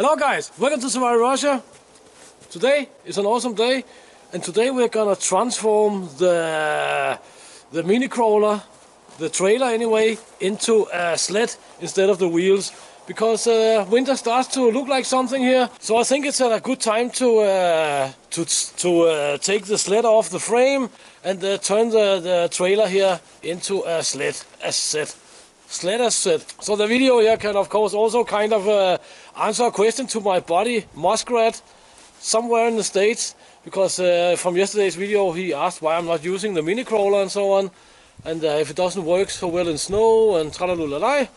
Hello guys, welcome to Siberian Russia. Today is an awesome day, and today we're gonna transform the mini crawler, the trailer anyway, into a sled instead of the wheels, because winter starts to look like something here. So I think it's a good time to take the sled off the frame and turn the trailer here into a sled as set. Sled as set. So the video here can of course also kind of answer a question to my buddy Muskrat somewhere in the States, because from yesterday's video he asked why I'm not using the mini crawler and so on, and if it doesn't work so well in snow and tralalulala.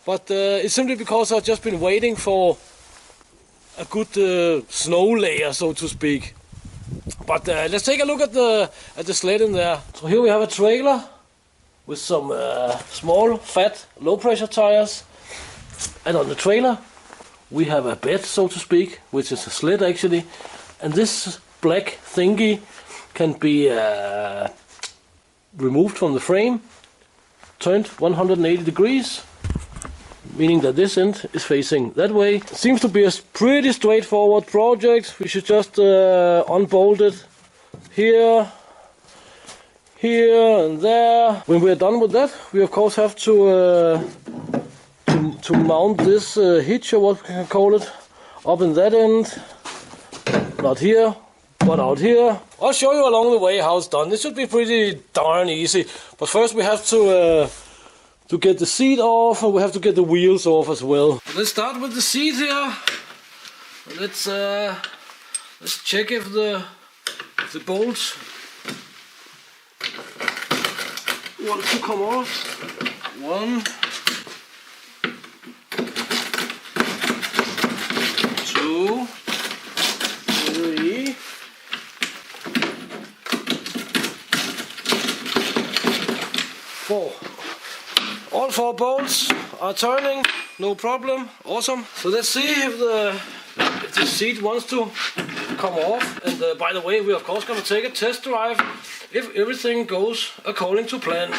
But it's simply because I've just been waiting for a good snow layer, so to speak. But let's take a look at the sled in there. So here we have a trailer with some small, fat, low-pressure tires, and on the trailer we have a bed, so to speak, which is a sled actually, and this black thingy can be removed from the frame, turned 180 degrees, meaning that this end is facing that way. It seems to be a pretty straightforward project. We should just unbolt it here, and there. When we're done with that, we of course have to mount this hitch, or what we can call it, up in that end. Not here, but out here. I'll show you along the way how it's done. This should be pretty darn easy. But first we have to get the seat off, and we have to get the wheels off as well. Let's start with the seat here. Let's check if the bolts want to come off. 1, 2, 3. 4. All 4 bolts are turning, no problem. Awesome. So let's see if the seat wants to come off. And by the way, we're of course going to take a test drive if everything goes according to plan.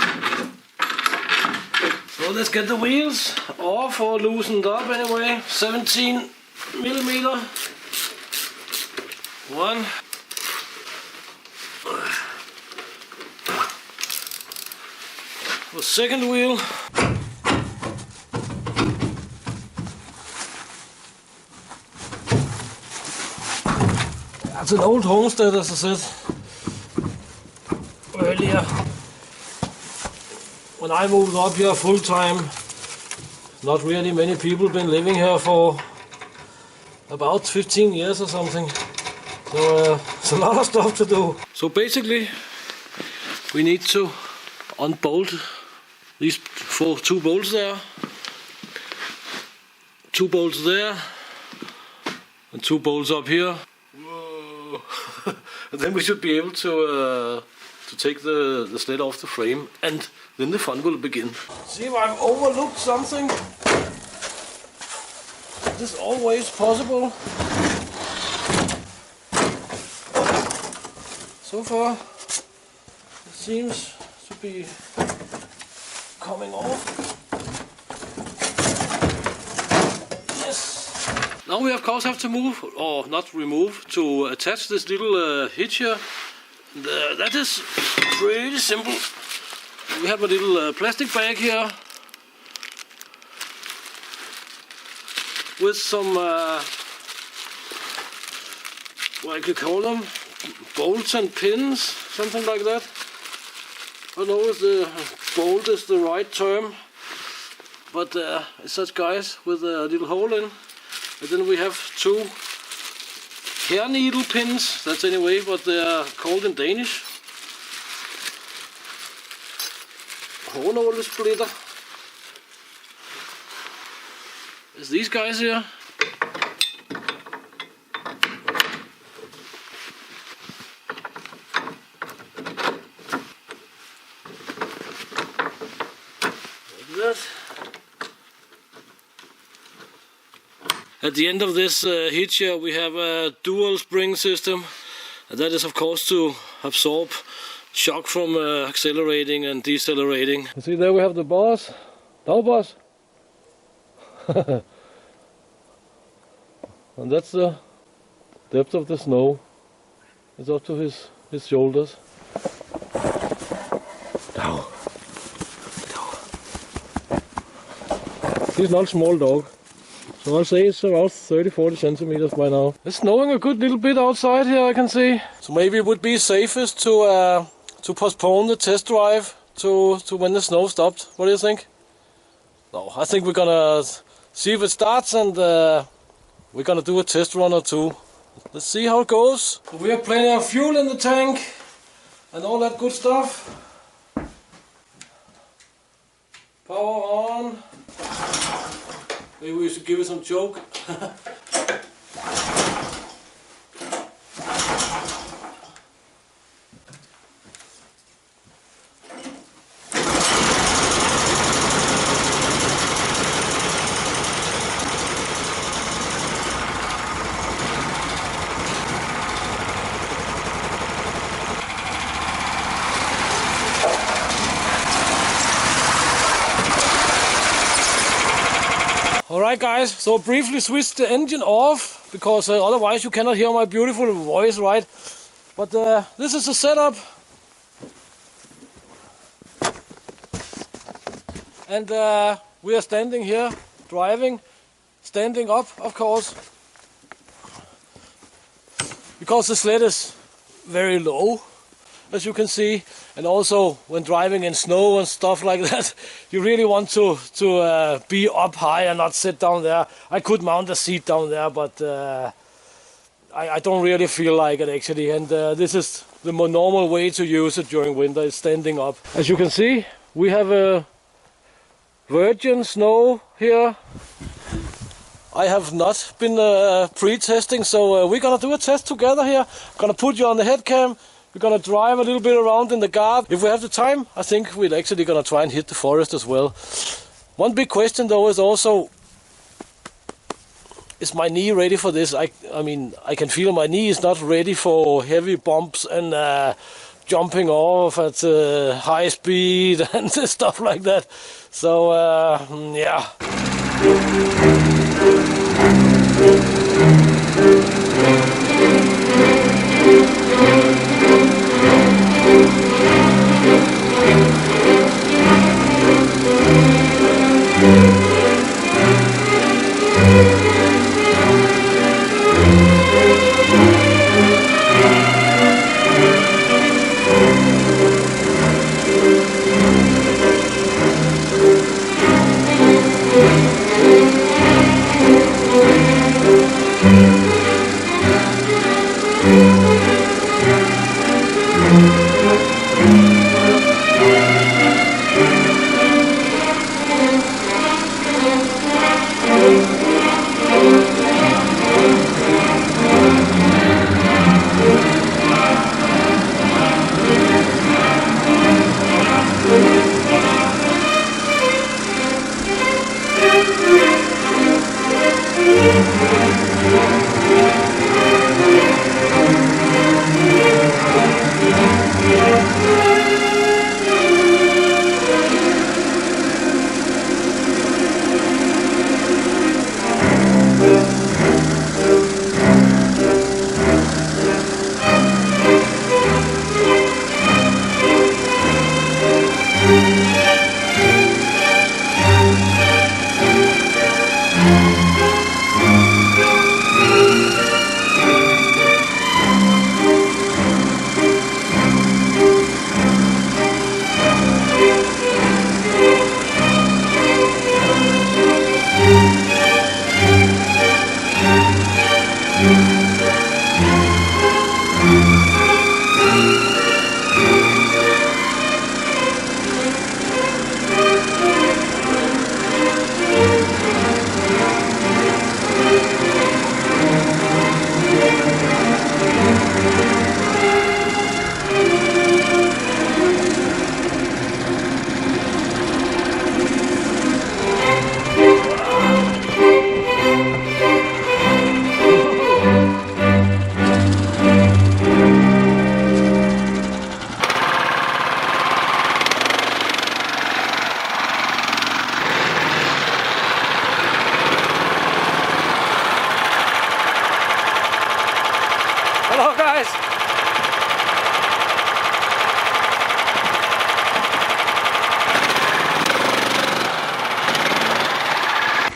So let's get the wheels off, or loosened up anyway. 17 millimeter. 1. The second wheel. That's an old Homestead, as I said earlier. When I moved up here full time, not really many people been living here for about 15 years or something. So it's a lot of stuff to do. So basically we need to unbolt these 2 bolts there, 2 bolts there, and 2 bolts up here. Whoa. And then we should be able to take the sled off the frame, and then the fun will begin. See if I've overlooked something. This is always possible. So far it seems to be coming off. Yes. Now we of course have to move, or not remove, to attach this little hitch here. That is pretty simple. We have a little plastic bag here with some what I could call them, bolts and pins, something like that. I don't know if the bolt is the right term, but it's such guys with a little hole in. And then we have 2 hair needle pins, that's anyway what they are called in Danish. Hårnåle splitter. It's these guys here. At the end of this hitch here we have a dual spring system, and that is of course to absorb shock from accelerating and decelerating. You see, there we have the boss. No boss. And that's the depth of the snow. It's up to his shoulders. Ow. He's not a small dog. So I'll say it's around 30-40 centimeters by now. It's snowing a good little bit outside here, I can see. So maybe it would be safest to postpone the test drive to when the snow stopped. What do you think? No, I think we're gonna see if it starts, and we're gonna do a test run or two. Let's see how it goes. So we have plenty of fuel in the tank and all that good stuff. Power on. Maybe we should give it some choke. Alright guys, so briefly switch the engine off, because otherwise you cannot hear my beautiful voice, right? But this is the setup. And we are standing here, driving, standing up of course. Because the sled is very low, as you can see. And also when driving in snow and stuff like that, you really want to be up high and not sit down there. I could mount a seat down there, but I don't really feel like it actually. And this is the more normal way to use it during winter, is standing up. As you can see, we have a virgin snow here. I have not been pre-testing, so we're gonna do a test together here. I'm gonna put you on the head cam. We're gonna drive a little bit around in the garden. If we have the time, I think we're actually gonna try and hit the forest as well. One big question though is also, is my knee ready for this? I mean, I can feel my knee is not ready for heavy bumps and jumping off at high speed and stuff like that. So yeah.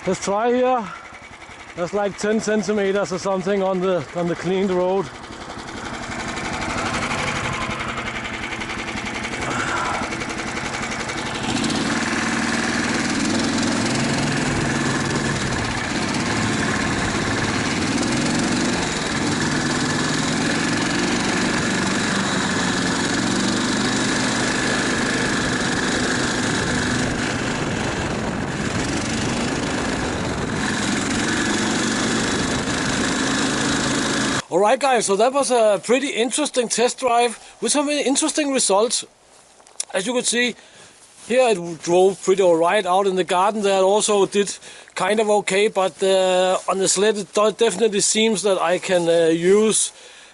Let's try here. That's like 10 centimeters or something on the cleaned road. Alright guys, so that was a pretty interesting test drive with some interesting results. As you could see, here it drove pretty alright. Out in the garden there it also did kind of okay, but on the sled it definitely seems that I can use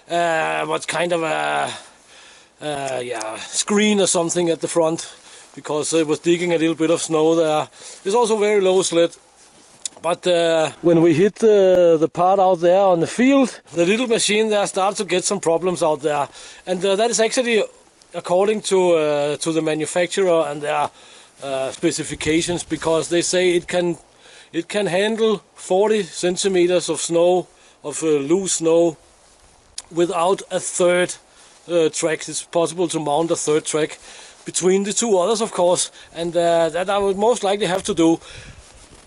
what's kind of a screen or something at the front, because it was digging a little bit of snow there. It's also very low sled. But when we hit the part out there on the field, the little machine there started to get some problems out there. And that is actually according to the manufacturer and their specifications, because they say it can handle 40 centimeters of snow, of loose snow, without a third track. It's possible to mount a third track between the two others, of course, and that I would most likely have to do.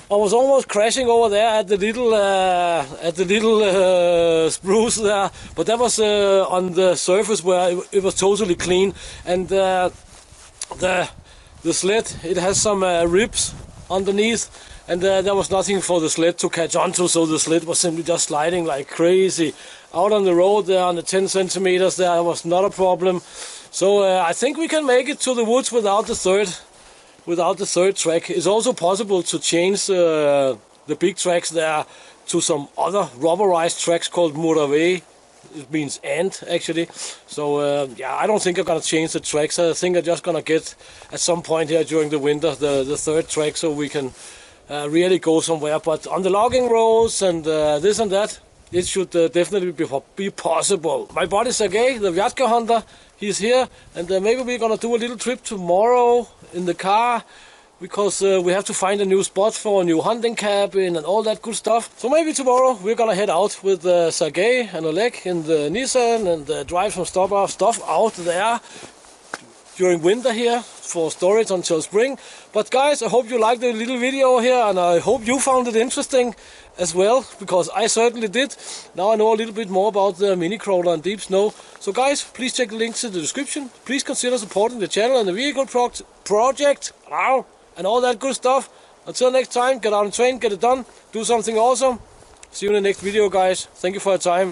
I was almost crashing over there at the little spruce there, but that was on the surface where it was totally clean. And the sled, it has some ribs underneath, and there was nothing for the sled to catch onto, so the sled was simply just sliding like crazy. Out on the road there on the 10 centimeters there was not a problem. So I think we can make it to the woods without the third track. It's also possible to change the big tracks there to some other rubberized tracks called murave. It means ant actually. So yeah, I don't think I'm gonna change the tracks. I think I'm just gonna get at some point here during the winter the third track, so we can really go somewhere. But on the logging roads and this and that, it should definitely be possible. My buddy Sergey, the Vyatka hunter, he's here, and maybe we're gonna do a little trip tomorrow in the car, because we have to find a new spot for a new hunting cabin and all that good stuff. So maybe tomorrow we're gonna head out with Sergey and Oleg in the Nissan and drive some stuff out there during winter here for storage until spring. But guys, I hope you liked the little video here, and I hope you found it interesting as well, because I certainly did. Now I know a little bit more about the mini crawler and deep snow. So guys, please check the links in the description. Please consider supporting the channel and the vehicle project and all that good stuff. Until next time, get out and train, get it done, do something awesome. See you in the next video, guys. Thank you for your time.